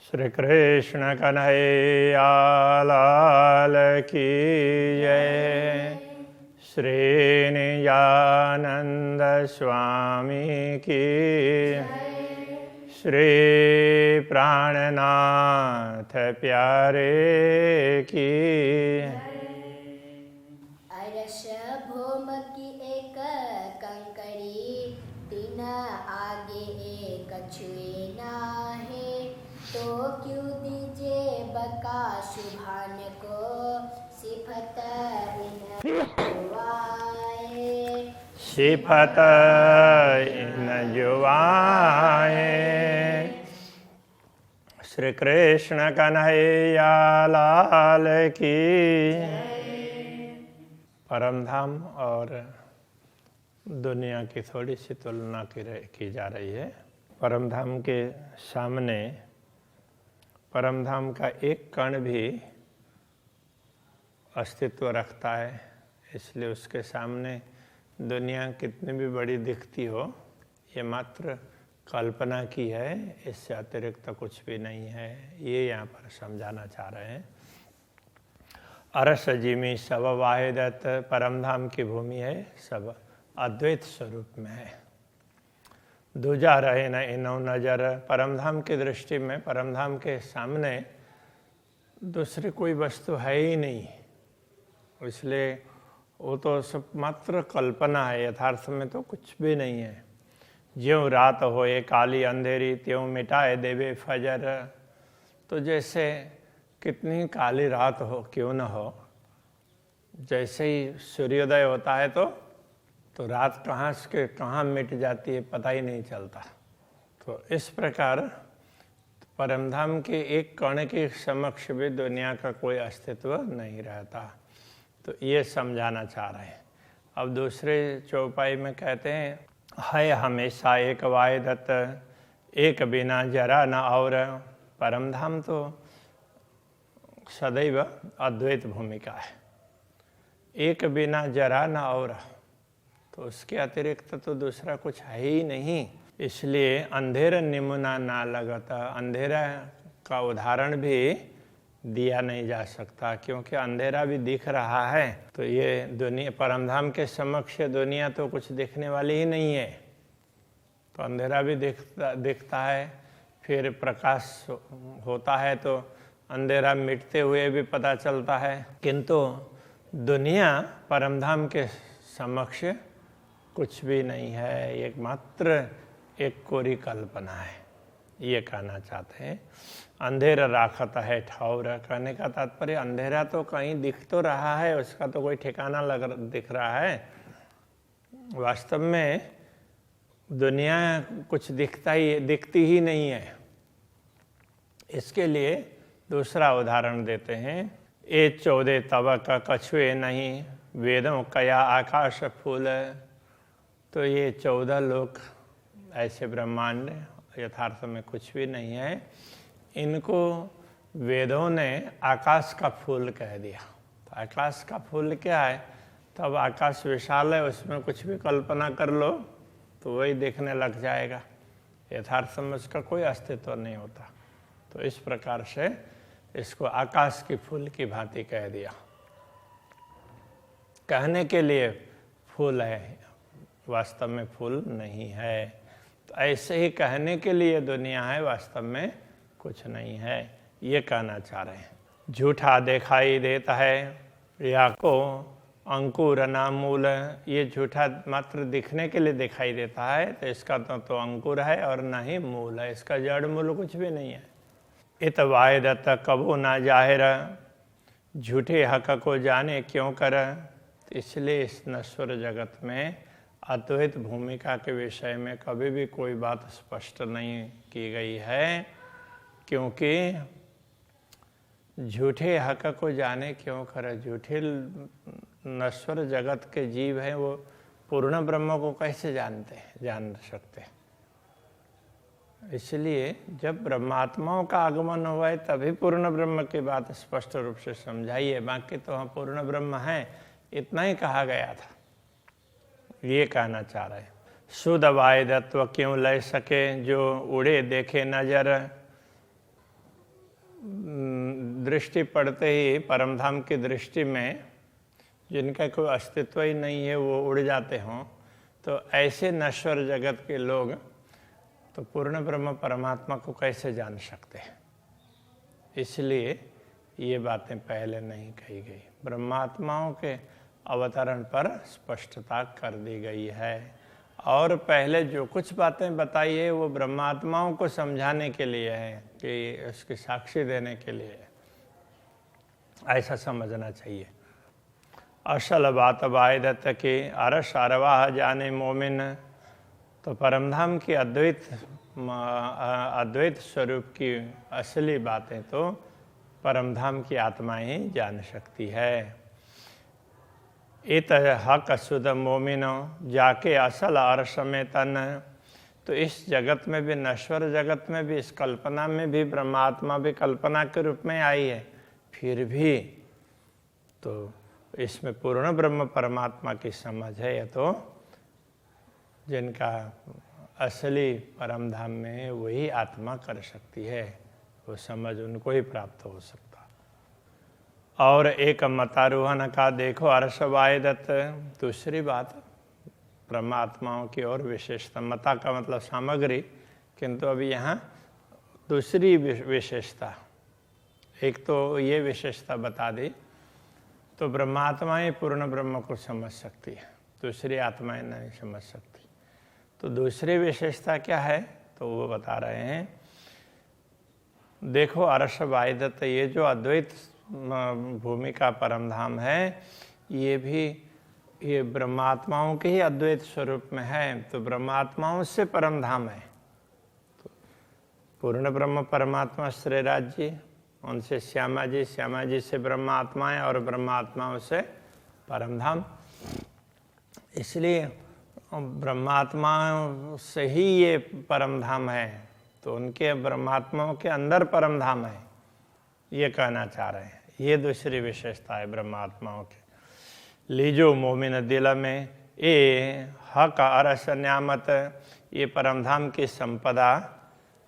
श्री कृष्ण कन्हैया लाल की जय। श्री नित्यानंद स्वामी की श्री प्राणनाथ प्यारे की। अरस भोम की एक कंकड़ी, तीन आगे एक छुए नाहे। तो क्यों दीजे बका शुभान को, सिफत इन जुवाए। सिफत इन जुवाए। श्री कृष्ण कन्हैया लाल की। परमधाम और दुनिया की थोड़ी सी तुलना की जा रही है। परमधाम के सामने परमधाम का एक कण भी अस्तित्व रखता है, इसलिए उसके सामने दुनिया कितनी भी बड़ी दिखती हो, ये मात्र कल्पना की है, इससे अतिरिक्त कुछ भी नहीं है। ये यहाँ पर समझाना चाह रहे हैं। अरस जिमी सब वाहिदत, परमधाम की भूमि है, सब अद्वैत स्वरूप में है। दूजा रहे न इनो नजर, परमधाम की दृष्टि में परमधाम के सामने दूसरी कोई वस्तु है ही नहीं, इसलिए वो तो सब मात्र कल्पना है, यथार्थ में तो कुछ भी नहीं है। ज्यों रात होए काली अंधेरी, त्यों मिटाए देवे फजर। तो जैसे कितनी काली रात हो क्यों न हो, जैसे ही सूर्योदय होता है तो रात कहाँ से कहाँ मिट जाती है पता ही नहीं चलता। तो इस प्रकार परमधाम के एक कण के समक्ष भी दुनिया का कोई अस्तित्व नहीं रहता। तो ये समझाना चाह रहे हैं। अब दूसरे चौपाई में कहते हैं, है हमेशा एक वाहिदत, एक बिना जरा न और। परमधाम तो सदैव अद्वैत भूमिका है, एक बिना जरा न और, तो उसके अतिरिक्त तो दूसरा कुछ है ही नहीं। इसलिए अंधेरा निमुना ना लगता, अंधेरा का उदाहरण भी दिया नहीं जा सकता, क्योंकि अंधेरा भी दिख रहा है। तो ये दुनिया परमधाम के समक्ष दुनिया तो कुछ दिखने वाली ही नहीं है। तो अंधेरा भी दिखता है, फिर प्रकाश होता है तो अंधेरा मिटते हुए भी पता चलता है। किंतु दुनिया परमधाम के समक्ष कुछ भी नहीं है, एक मात्र एक कोरी कल्पना है, ये कहना चाहते हैं। अंधेरा राखत है ठौर, कहने का तात्पर्य अंधेरा तो कहीं दिख तो रहा है, उसका तो कोई ठिकाना दिख रहा है। वास्तव में दुनिया कुछ दिखती ही नहीं है। इसके लिए दूसरा उदाहरण देते हैं। ए 14 तवक कछुए नहीं, वेदों कया आकाश फूल। तो ये 14 लोक ऐसे ब्रह्मांड यथार्थ में कुछ भी नहीं है, इनको वेदों ने आकाश का फूल कह दिया। तो आकाश का फूल क्या है? तब आकाश विशाल है, उसमें कुछ भी कल्पना कर लो तो वही देखने लग जाएगा, यथार्थ में उसका कोई अस्तित्व नहीं होता। तो इस प्रकार से इसको आकाश की फूल की भांति कह दिया। कहने के लिए फूल है, वास्तव में फूल नहीं है। तो ऐसे ही कहने के लिए दुनिया है, वास्तव में कुछ नहीं है, ये कहना चाह रहे हैं। झूठा दिखाई देता है या को अंकुर ना मूल, ये झूठा मात्र दिखने के लिए दिखाई देता है, तो इसका तो अंकुर है और ना ही मूल है, इसका जड़ मूल कुछ भी नहीं है। इत वायदत कबू ना जाहिर, झूठे हक को जाने क्यों कर। इसलिए इस नश्वर जगत में अद्वैत भूमिका के विषय में कभी भी कोई बात स्पष्ट नहीं की गई है, क्योंकि झूठे हक को जाने क्यों करे। झूठे नश्वर जगत के जीव हैं, वो पूर्ण ब्रह्म को कैसे जान सकते हैं। इसलिए जब ब्रह्मात्माओं का आगमन हुआ है तभी पूर्ण ब्रह्म की बात स्पष्ट रूप से समझाइए, बाकी तो हम पूर्ण ब्रह्म हैं इतना ही कहा गया था, ये कहना चाह रहे हैं। शुद्ध वायदत्व क्यों ले सके, जो उड़े देखे नजर। दृष्टि पड़ते ही परमधाम की दृष्टि में जिनका कोई अस्तित्व ही नहीं है वो उड़ जाते हों, तो ऐसे नश्वर जगत के लोग तो पूर्ण ब्रह्म परमात्मा को कैसे जान सकते हैं। इसलिए ये बातें पहले नहीं कही गई, ब्रह्मात्माओं के अवतरण पर स्पष्टता कर दी गई है। और पहले जो कुछ बातें बताई है वो ब्रह्मात्माओं को समझाने के लिए है, कि उसकी साक्षी देने के लिए है, ऐसा समझना चाहिए। असल बात वायदत के अरस अरवाह जाने मोमिन, तो परमधाम की अद्वैत स्वरूप की असली बातें तो परमधाम की आत्मा ही जान सकती है। इत हक शुद्ध मोमिनो जाके असल अर्श में तन, तो इस जगत में भी, नश्वर जगत में भी, इस कल्पना में भी ब्रह्मात्मा भी कल्पना के रूप में आई है, फिर भी तो इसमें पूर्ण ब्रह्म परमात्मा की समझ है। या तो जिनका असली परमधाम में वही आत्मा कर सकती है, वो समझ उनको ही प्राप्त हो सकता। और एक मतारोहण का देखो अर्श वायदत, दूसरी बात ब्रह्मात्माओं की और विशेषता, मता का मतलब सामग्री, किंतु अभी यहाँ दूसरी विशेषता, एक तो ये विशेषता बता दी, तो ब्रह्मात्माएं पूर्ण ब्रह्म को समझ सकती है, दूसरी आत्माएं नहीं समझ सकती। तो दूसरी विशेषता क्या है, तो वो बता रहे हैं। देखो अर्श वायदत, ये जो अद्वैत भूमि का परमधाम है, ये भी ये ब्रह्मात्माओं के ही अद्वैत स्वरूप में है, तो ब्रह्मात्माओं से परमधाम है। तो पूर्ण ब्रह्म परमात्मा श्रीराज जी, उनसे श्यामा जी, श्यामा जी से ब्रह्मात्माएं, और ब्रह्मात्माओं से परमधाम। इसलिए ब्रह्मात्माओं से ही ये परमधाम है, तो उनके ब्रह्मात्माओं के अंदर परमधाम है, ये कहना चाह रहे हैं। ये दूसरी विशेषता है ब्रह्मात्माओं के। लीजो मोमिन दिल में ए हक अरस न्यामत, ये परमधाम की संपदा,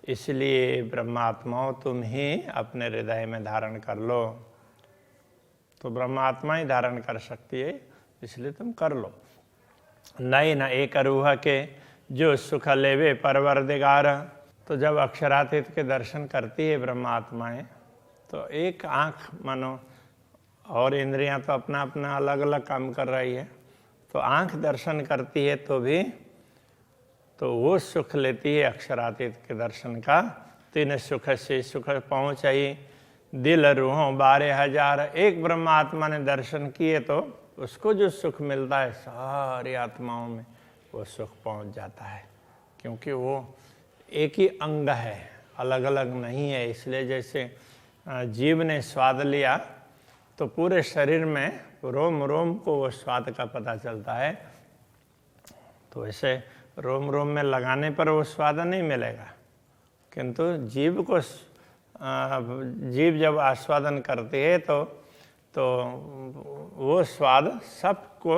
इसलिए ब्रह्मात्माओं तुम ही अपने हृदय में धारण कर लो। तो ब्रह्मात्मा ही धारण कर सकती है, इसलिए तुम कर लो। नई न एक रूह के जो सुख लेवे परवरदिगार, तो जब अक्षरातीत के दर्शन करती है ब्रह्मात्माएं, तो एक आँख मानो, और इंद्रियां तो अपना अपना अलग अलग काम कर रही है, तो आँख दर्शन करती है तो भी तो वो सुख लेती है अक्षरातीत के दर्शन का। तीन सुख से सुख पहुँचाई दिल रूहों 12,000, एक ब्रह्मात्मा ने दर्शन किए तो उसको जो सुख मिलता है सारी आत्माओं में वो सुख पहुँच जाता है, क्योंकि वो एक ही अंग है, अलग अलग नहीं है। इसलिए जैसे जीव ने स्वाद लिया तो पूरे शरीर में रोम रोम को वो स्वाद का पता चलता है, तो ऐसे रोम रोम में लगाने पर वो स्वाद नहीं मिलेगा, किंतु जीव को जीव जब आस्वादन करती है तो वो स्वाद सबको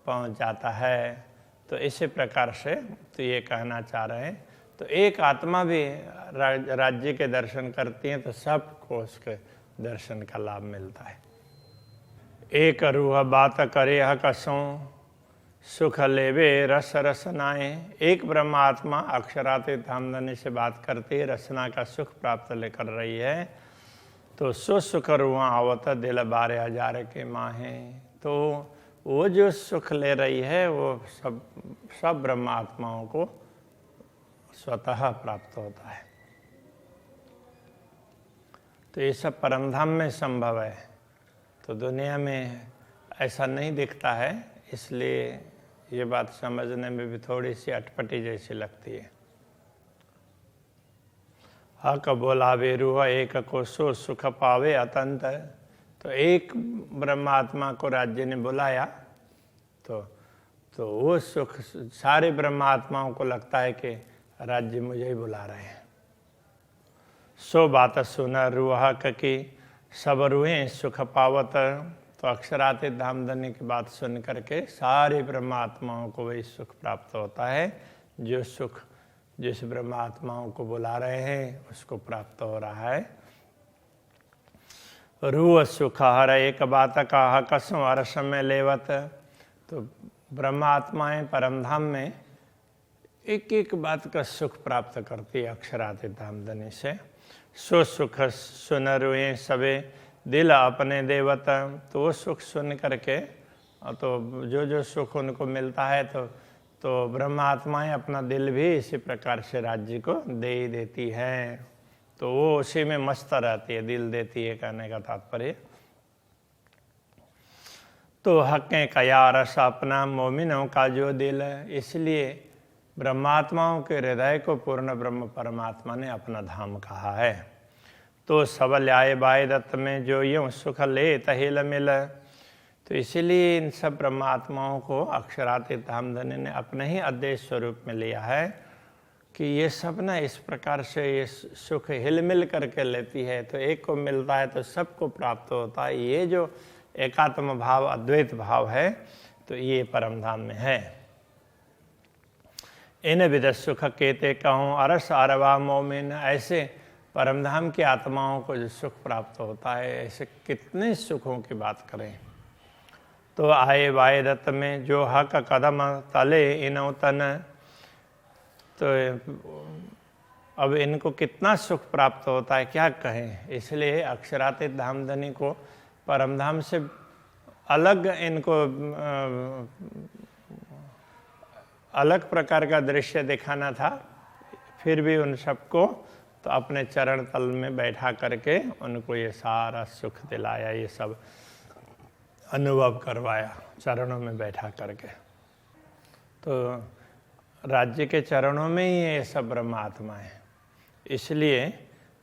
पहुंच जाता है। तो इसी प्रकार से तो ये कहना चाह रहे हैं, तो एक आत्मा भी राज्य के दर्शन करती है तो सबको उसके दर्शन का लाभ मिलता है। एक रूह बात करे कसों सुख लेवे रस रसनाएं, एक ब्रह्मात्मा अक्षरातीत धामधनी से बात करती है, रसना का सुख प्राप्त लेकर रही है, तो सुख रूह आवत दिल 12,000 के माहें। तो वो जो सुख ले रही है वो सब ब्रह्मात्माओं को स्वतः प्राप्त होता है। तो ये सब परमधाम में संभव है, तो दुनिया में ऐसा नहीं दिखता है, इसलिए ये बात समझने में भी थोड़ी सी अटपटी जैसी लगती है। हक बोलावे रूह एक को सो सुख पावे अतंत, तो एक ब्रह्मात्मा को राज्य ने बुलाया तो वो सुख सारे ब्रह्मात्माओं को लगता है कि राज्य मुझे ही बुला रहे हैं। सो बात सुन रूह की सब रूहें सुख पावत, तो अक्षरातीत धामधनी की बात सुन करके सारे ब्रह्मात्माओं को वही सुख प्राप्त होता है, जो सुख जिस ब्रह्मात्माओं को बुला रहे हैं उसको प्राप्त हो रहा है। रूह सुख हर एक बात कहा कसम अरस में लेवत। तो ब्रह्मात्माएं परमधाम में एक एक बात का सुख प्राप्त करती है अक्षरातीत धामधनी से। सो सुख सुन रुए सबे दिल अपने देवत। तो वो सुख सुन करके तो जो सुख उनको मिलता है तो ब्रह्मात्माएं अपना दिल भी इसी प्रकार से राज्य को दे ही देती है। तो वो उसी में मस्त रहती है, दिल देती है कहने का तात्पर्य। तो हक़ें कया रस अपना मोमिनों का जो दिल है, इसलिए ब्रह्मात्माओं के हृदय को पूर्ण ब्रह्म परमात्मा ने अपना धाम कहा है। तो सबल आए बाय दत्त में जो यूँ सुख ले तहिल मिल। तो इसीलिए इन सब ब्रह्मात्माओं को अक्षरातीत धामधनी ने अपने ही अद्वैत स्वरूप में लिया है कि ये सब ना इस प्रकार से ये सुख हिल मिल करके लेती है। तो एक को मिलता है तो सबको प्राप्त होता है। ये जो एकात्म भाव अद्वैत भाव है तो ये परमधाम में है। इन विद सुख केते कहूँ अरस अरवा मोमिन। ऐसे परमधाम की आत्माओं को जो सुख प्राप्त होता है, ऐसे कितने सुखों की बात करें। तो आए वाय दत्त में जो हक कदम तले इनो तन। तो अब इनको कितना सुख प्राप्त होता है क्या कहें। इसलिए अक्षरातीत धामधनी को परमधाम से अलग इनको अलग प्रकार का दृश्य दिखाना था, फिर भी उन सबको तो अपने चरण तल में बैठा करके उनको ये सारा सुख दिलाया, ये सब अनुभव करवाया चरणों में बैठा करके। तो राज्य के चरणों में ही ये सब ब्रह्मात्मा है, इसलिए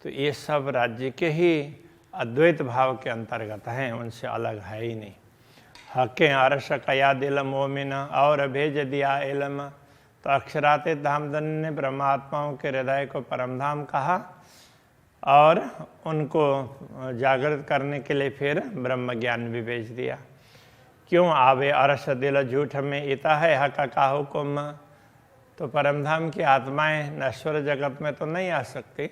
तो ये सब राज्य के ही अद्वैत भाव के अंतर्गत हैं, उनसे अलग है ही नहीं। हक़ें अरस कया दिल मोमिन और भेज दिया इलम। तो अक्षरातीत धामधनी ने ब्रह्मात्माओं के हृदय को परमधाम कहा और उनको जागृत करने के लिए फिर ब्रह्म ज्ञान भी भेज दिया। क्यों आवे अरस दिल झूठ में इता है हक का हुक्म। तो परमधाम की आत्माएं नश्वर जगत में तो नहीं आ सकती,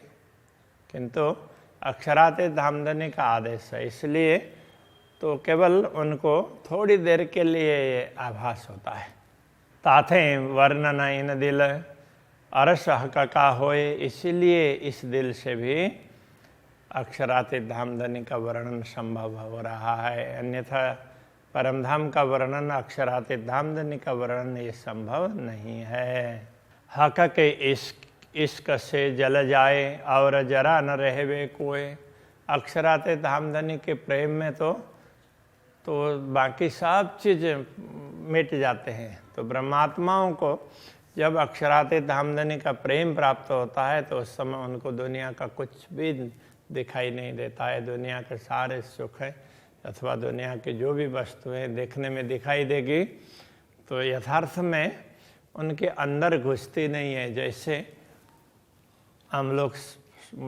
किंतु अक्षरातीत धामधनी का आदेश है, इसलिए तो केवल उनको थोड़ी देर के लिए ये आभास होता है। ताथे वर्णन इन दिल अरस हक का होए। इसीलिए इस दिल से भी अक्षरातीत धामधनी का वर्णन संभव हो रहा है, अन्यथा परमधाम का वर्णन अक्षरातीत धामधनी का वर्णन ये संभव नहीं है। हक के इश्क से जल जाए और जरा न रहवे कोई। अक्षरातीत धामधनी के प्रेम में तो बाकी सब चीज़ मिट जाते हैं। तो ब्रह्मात्माओं को जब अक्षरातीत धामधनी का प्रेम प्राप्त होता है तो उस समय उनको दुनिया का कुछ भी दिखाई नहीं देता है। दुनिया के सारे सुख है अथवा दुनिया की जो भी वस्तुएं देखने में दिखाई देगी तो यथार्थ में उनके अंदर घुसती नहीं है। जैसे हम लोग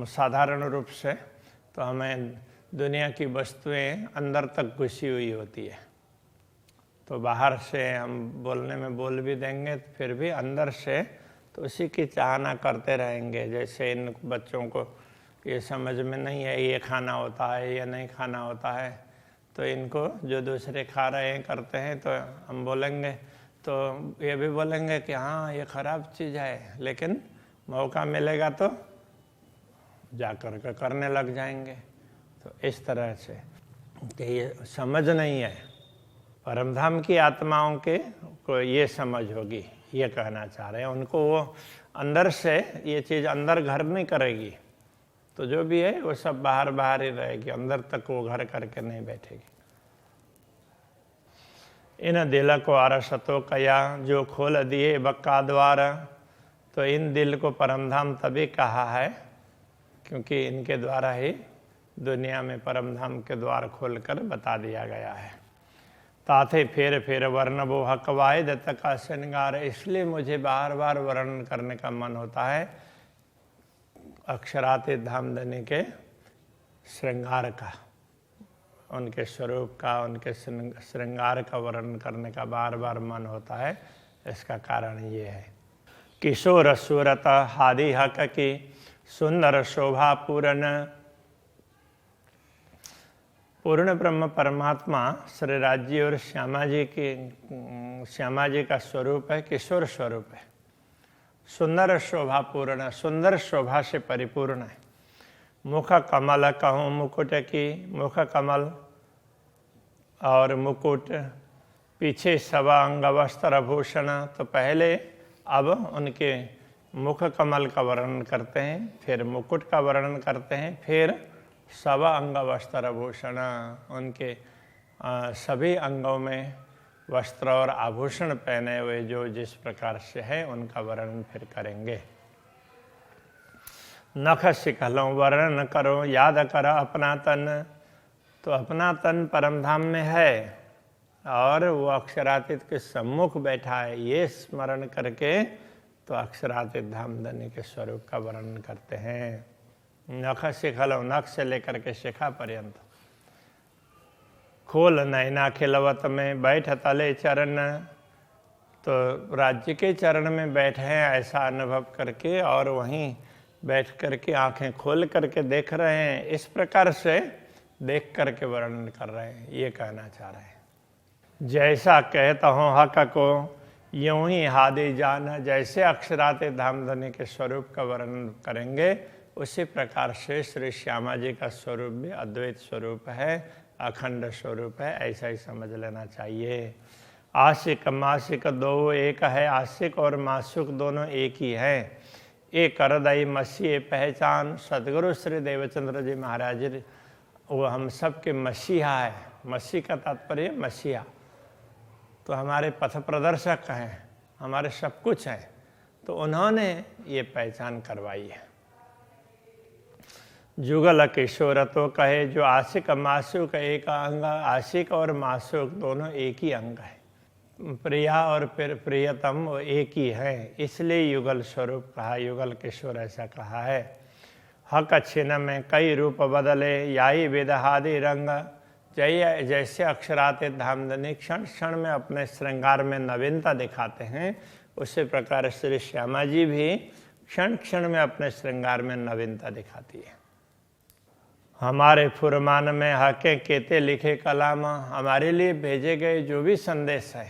साधारण रूप से तो हमें दुनिया की वस्तुएं अंदर तक घुसी हुई होती है, तो बाहर से हम बोलने में बोल भी देंगे फिर भी अंदर से तो उसी की चाहना करते रहेंगे। जैसे इन बच्चों को ये समझ में नहीं है ये खाना होता है या नहीं खाना होता है, तो इनको जो दूसरे खा रहे हैं करते हैं तो हम बोलेंगे तो ये भी बोलेंगे कि हाँ ये ख़राब चीज़ है, लेकिन मौका मिलेगा तो जा कर के करने लग जाएंगे। तो इस तरह से कि ये समझ नहीं है, परमधाम की आत्माओं के को ये समझ होगी, ये कहना चाह रहे हैं। उनको वो अंदर से ये चीज़ अंदर घर नहीं करेगी, तो जो भी है वो सब बाहर बाहर ही रहेगी, अंदर तक वो घर करके नहीं बैठेगी। इन दिल को अरसतो कया जो खोल दिए बक्का द्वार। तो इन दिल को परमधाम तभी कहा है क्योंकि इनके द्वारा ही दुनिया में परमधाम के द्वार खोलकर बता दिया गया है। ताथे फेर फेर वर्णबो हकवाए दत्त का श्रृंगार। इसलिए मुझे बार बार वर्णन करने का मन होता है अक्षरातीत धामधनी के श्रृंगार का, उनके स्वरूप का, उनके श्रृंगार का वर्णन करने का बार बार मन होता है। इसका कारण ये है किशोर सूरत हादि हक की सुंदर शोभा पूर्ण। पूर्ण ब्रह्म परमात्मा श्री राजी और श्यामा जी का स्वरूप है, किशोर स्वरूप है, सुंदर शोभा पूर्ण, सुंदर शोभा से परिपूर्ण है। मुख कमल कहूँ मुकुट की, मुख कमल और मुकुट, पीछे सवा अंग वस्त्र भूषण। तो पहले अब उनके मुख कमल का वर्णन करते हैं, फिर मुकुट का वर्णन करते हैं, फिर सवा अंग वस्त्र भूषण, उनके सभी अंगों में वस्त्र और आभूषण पहने हुए जो जिस प्रकार से है उनका वर्णन फिर करेंगे। नख शिखलों वर्णन करो, याद कर अपना तन। तो अपना तन परमधाम में है और वो अक्षरातीत के सम्मुख बैठा है, ये स्मरण करके तो अक्षरातीत धामधनी के स्वरूप का वर्णन करते हैं। नख शिखलों, नख से लेकर के शिखा पर्यंत। खोल नैना खिलवत में, बैठ तले चरण। तो राज्य के चरण में बैठे हैं ऐसा अनुभव करके और वहीं बैठ करके आंखें खोल करके देख रहे हैं, इस प्रकार से देख करके वर्णन कर रहे हैं, ये कहना चाह रहे हैं। जैसा कहता हूँ हक को यूं ही हादे जाना, जैसे अक्षरातीत धामधनी के स्वरूप का वर्णन करेंगे उसी प्रकार से श्री श्यामा जी का स्वरूप भी अद्वैत स्वरूप है, अखंड स्वरूप है, ऐसा ही समझ लेना चाहिए। आशिक मासिक दो एक है, आशिक और मासुक दोनों एक ही है। एक करदई मसीह पहचान, सदगुरु श्री देवचंद्र जी महाराज जी वो हम सब के मसीहा है। मसीह का तात्पर्य मसीहा, तो हमारे पथ प्रदर्शक हैं, हमारे सब कुछ हैं, तो उन्होंने ये पहचान करवाई है। जुगल किशोर तो कहे, जो आशिक मासुक एक अंग, आशिक और मासुक दोनों एक ही अंग है, प्रिया और प्रियतम वो एक ही है, इसलिए युगल स्वरूप कहा, युगल किशोर ऐसा कहा है। हक छिन्न में कई रूप बदले, याई विदहादि रंग। जैसे अक्षरातीत धामधनी क्षण क्षण में अपने श्रृंगार में नवीनता दिखाते हैं, उसी प्रकार श्री श्यामा जी भी क्षण क्षण में अपने श्रृंगार में नवीनता दिखाती है। हमारे फुरमान में हके केते लिखे कलाम, हमारे लिए भेजे गए जो भी संदेश है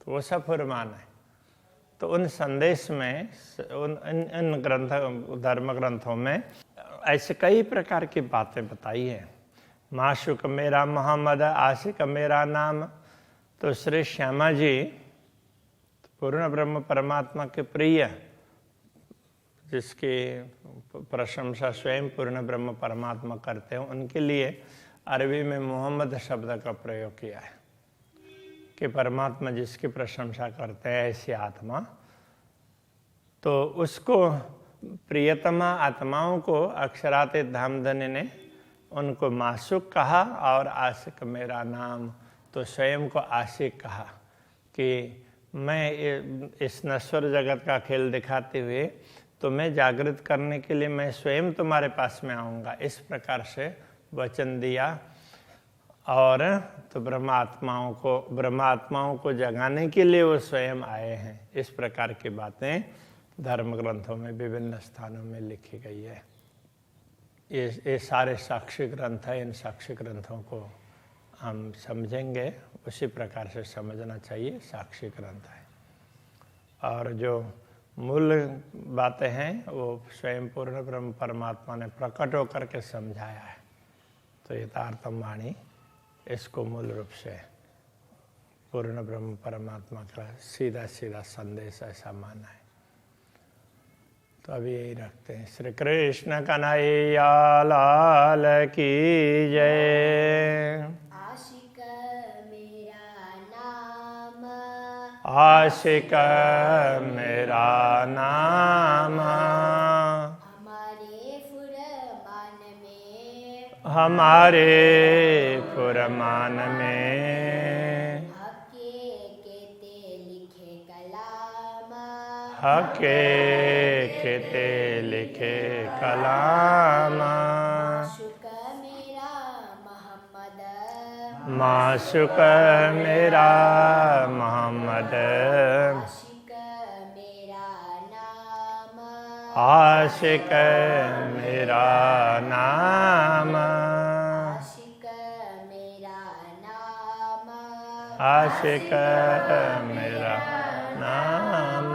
तो वो सब फुरमान है। तो उन संदेश में इन धर्म ग्रंथों में ऐसे कई प्रकार की बातें बताई हैं। माशुक मेरा मोहम्मद, आशिक मेरा नाम। तो श्री श्यामा जी पूर्ण ब्रह्म परमात्मा के प्रिय, जिसकी प्रशंसा स्वयं पूर्ण ब्रह्म परमात्मा करते हैं, उनके लिए अरबी में मोहम्मद शब्द का प्रयोग किया है कि परमात्मा जिसकी प्रशंसा करते हैं ऐसी आत्मा, तो उसको प्रियतमा आत्माओं को अक्षरातीत धामधनी ने उनको मासुक कहा और आशिक मेरा नाम, तो स्वयं को आशिक कहा कि मैं इस नश्वर जगत का खेल दिखाते हुए तुम्हें जागृत करने के लिए मैं स्वयं तुम्हारे पास में आऊँगा, इस प्रकार से वचन दिया। और तो ब्रह्मात्माओं को जगाने के लिए वो स्वयं आए हैं। इस प्रकार की बातें धर्म ग्रंथों में विभिन्न स्थानों में लिखी गई है। ये सारे साक्षी ग्रंथ हैं, इन साक्षी ग्रंथों को हम समझेंगे उसी प्रकार से समझना चाहिए, साक्षी ग्रंथ है। और जो मूल बातें हैं वो स्वयं पूर्ण ब्रह्म परमात्मा ने प्रकट होकर के समझाया है। तो यथार्थम वाणी इसको मूल रूप से पूर्ण ब्रह्म परमात्मा का सीधा सीधा संदेश ऐसा माना है। तो अभी यही रखते हैं। श्री कृष्ण कन्हैया लाल की जय। आशिक मेरा नाम, आशिक मेरा नाम, हमारे फुरमान में हके केते लिखे कलाम, हके केते लिखे कलाम। माशुक मेरा मोहम्मद, माशुक मेरा मोहम्मद, आशिक मेरा नाम, आशिक मेरा नाम, आशिक आशिक मेरा नाम